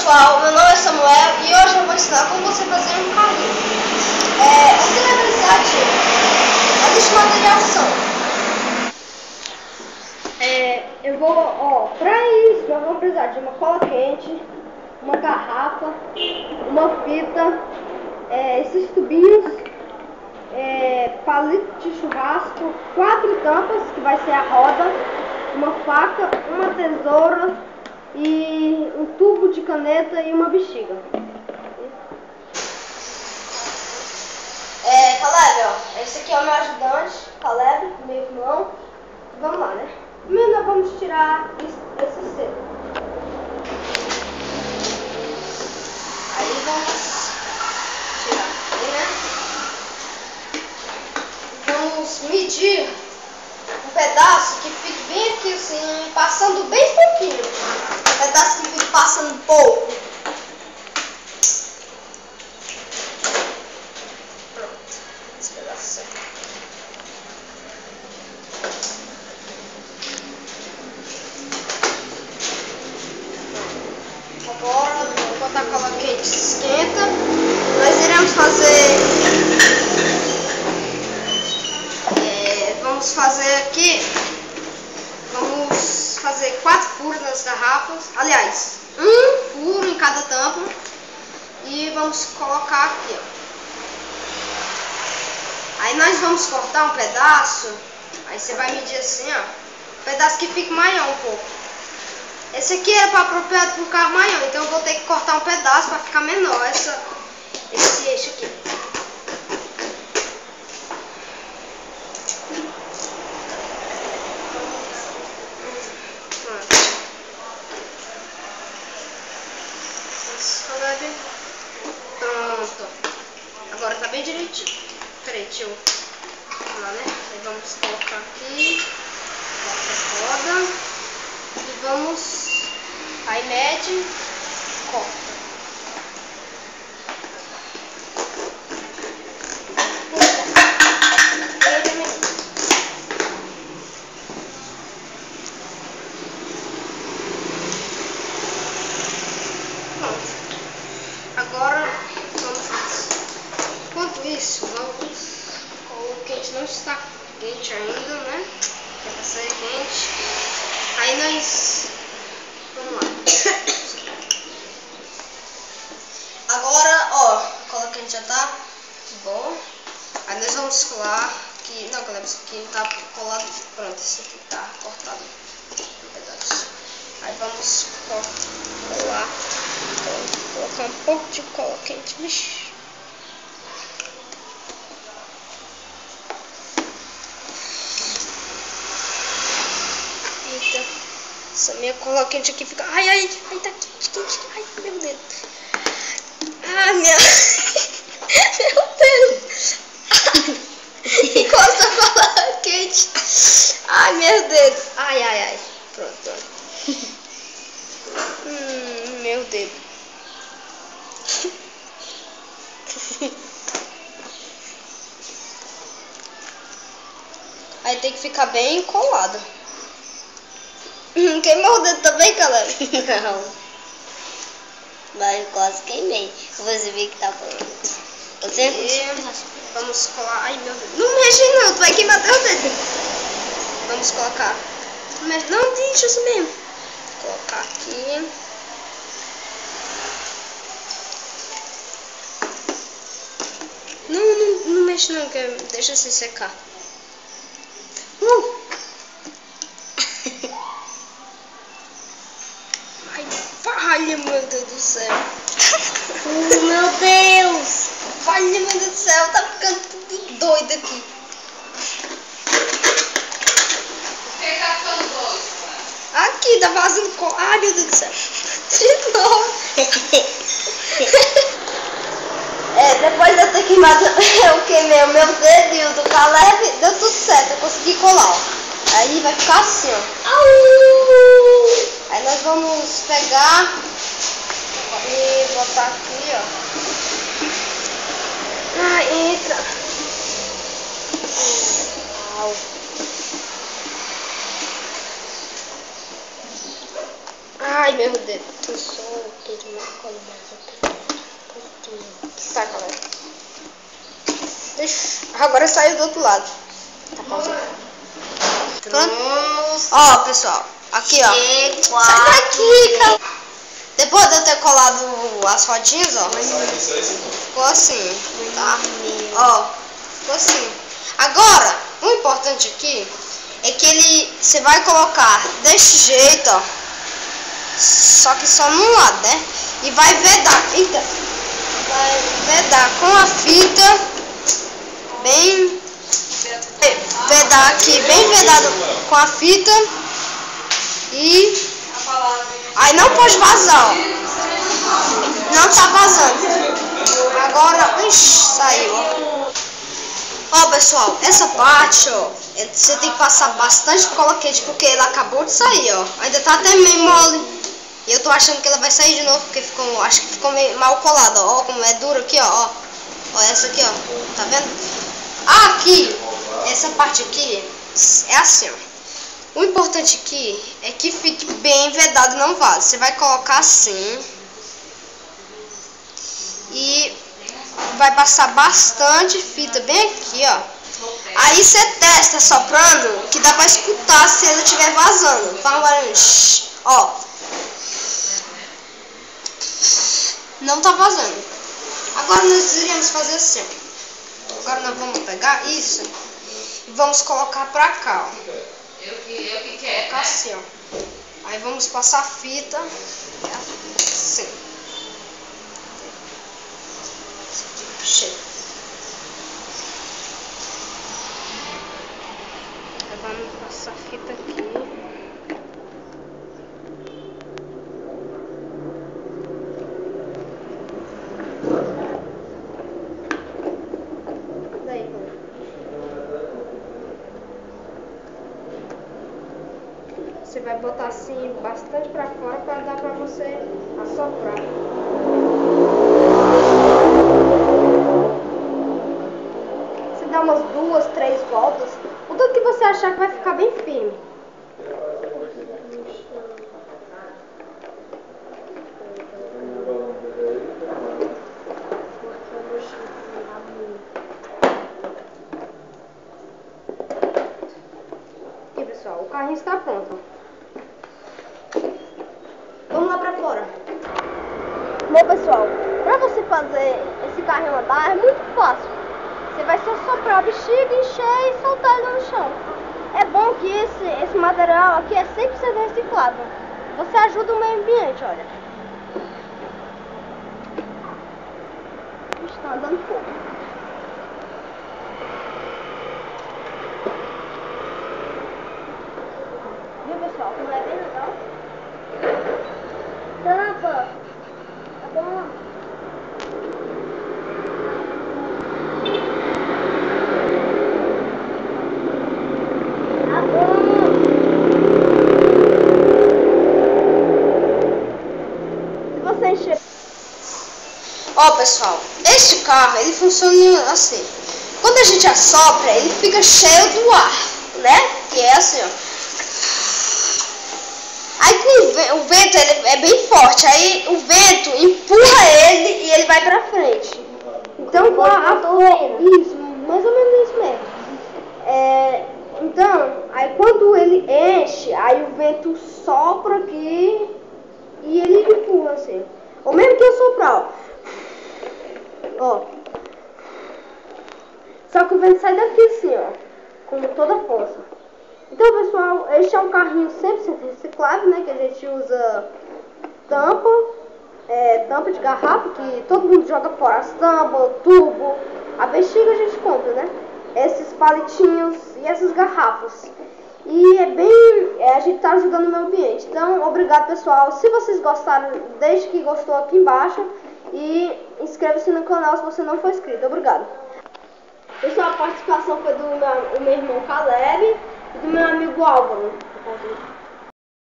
pessoal, meu nome é Samuel e hoje eu vou ensinar como você fazer um carrinho. Você vai precisar de existe material. Para isso eu vou precisar de uma cola quente, uma garrafa, uma fita, esses tubinhos, palito de churrasco, 4 tampas, que vai ser a roda, uma faca, uma tesoura e um tubo de caneta e uma bexiga. Caleb, ó, esse aqui é o meu ajudante, Caleb, meu irmão. Vamos lá, né? Primeiro nós vamos tirar esse cedo. Aí vamos tirar aqui, né? Vamos medir um pedaço que fique bem aqui assim, passando bem pouquinho. Um pedaço que fique passando pouco. Pronto, esse pedaço certo. Agora, enquanto a cola quente se esquenta, nós iremos fazer. Vamos fazer aqui. Vamos fazer 4 furos nas garrafas. Aliás, um furo em cada tampa. E vamos colocar aqui, ó. Aí nós vamos cortar um pedaço. Aí você vai medir assim, ó. Um pedaço que fique maior um pouco. Esse aqui é para apropriado para um carro maior, então eu vou ter que cortar um pedaço para ficar menor esse eixo aqui. Pronto. Agora tá bem direitinho. Peraí, deixa eu... Vamos lá, né? Aí vamos colocar aqui. Coloca a roda. E vamos... Aí mede, corta. Pronto. Agora vamos... Enquanto isso, o quente não está quente ainda, né? É pra sair quente. Aí nós... Vamos lá. Agora, ó, a cola quente já tá boa. Aí nós vamos colar aqui. Não, galera, isso aqui tá colado. Pronto, esse aqui tá cortado em pedaços. Aí vamos colar. Vou colocar um pouco de cola quente. Vixi. Eita. Essa minha cola quente aqui fica... Ai, tá quente. Ai, meu Deus. Ah, meu Deus. Encosta a cola quente. Ai, meu Deus. Ai. Pronto. Meu Deus. Aí tem que ficar bem colado. Queimou o dedo também, Caleb? Não. Mas eu quase queimei. Você viu que tá falando. Vamos colar. Ai, meu Deus. Não mexe não, tu vai queimar teu dedo. Vamos colocar. Não, deixa isso mesmo. Vou colocar aqui. Não mexe não, deixa se secar. Ai, meu Deus do céu. Meu Deus. Ai, meu Deus do céu, tá ficando tudo doido aqui. Por que tá ficando doido? Aqui, tá vazando com... Ai, meu Deus do céu. De novo. Depois de eu ter queimado, eu queimei o meu dedo e o do Caleb, deu tudo certo, eu consegui colar, ó. Aí vai ficar assim, ó. Aí nós vamos pegar e botar aqui, ó. Entra. Ai, meu dedo. Eu sou aquele mais coisa, mas eu tenho. Tá, galera. Deixa. Agora saiu do outro lado. Tá pausando. Pronto. Ó, pessoal. Aqui, ó. Sai daqui, cara. Depois de eu ter colado as rodinhas, ó. Ficou assim, tá? Ó, ficou assim. Agora, o importante aqui é que você vai colocar desse jeito, ó. Só que só num lado, né? E vai vedar. Eita. Vai vedar com a fita bem. Vedar aqui, bem vedado com a fita. E aí não pode vazar, ó. Não tá vazando. Agora, ixi, saiu, ó. Ó, pessoal, essa parte, ó, você tem que passar bastante cola quente, porque ela acabou de sair, ó. Ainda tá até meio mole. E eu tô achando que ela vai sair de novo, porque ficou, acho que ficou meio mal colada, ó. Ó como é dura aqui, ó. Ó, essa aqui, ó. Tá vendo? Aqui, essa parte aqui, é assim, ó. O importante aqui é que fique bem vedado, não vaze. Você vai colocar assim. E vai passar bastante fita bem aqui, ó. Aí você testa soprando, que dá pra escutar se ela estiver vazando. Fala um barulho. Ó. Não tá vazando. Agora nós iremos fazer assim, ó. Agora nós vamos pegar isso e vamos colocar pra cá, ó. Eu que quero. Colocar assim, ó. Aí vamos passar a fita assim. Cheio. Aí vamos passar a fita aqui. Você vai botar assim bastante pra fora para dar pra você assoprar. Você dá umas 2, 3 voltas, o tanto que você achar que vai ficar bem firme. Aqui, pessoal, o carrinho está pronto. Vamos lá pra fora. Bom, pessoal, pra você fazer esse carrinho andar é muito fácil. Você vai só soprar a bexiga, encher e soltar ele no chão. É bom que esse material aqui é 100% reciclável. Você ajuda o meio ambiente, olha. Está dando pouco. Viu, pessoal? Como é bem legal. Tampa! Tá bom? Tá bom! Se você encher... Ó, pessoal, este carro, ele funciona assim. Quando a gente assopra, ele fica cheio do ar, né? Que é assim, ó. Aí com o vento ele é bem forte, aí o vento empurra ele e ele vai pra frente. Então isso, mais ou menos isso mesmo. Então, aí quando ele enche, aí o vento sopra aqui e ele empurra assim. Ou mesmo que eu soprar, ó. Só que o vento sai daqui assim, ó, com toda a força. Então, pessoal, este é um carrinho 100% reciclável, né? Que a gente usa tampa, tampa de garrafa, que todo mundo joga fora. As tampas, o tubo, a bexiga a gente compra, né? Esses palitinhos e essas garrafas. E a gente tá ajudando o meio ambiente. Então, obrigado, pessoal. Se vocês gostaram, deixe que gostou aqui embaixo. E inscreva-se no canal se você não for inscrito. Obrigado. Pessoal, a participação foi do meu irmão Caleb e do meu amigo Álvaro.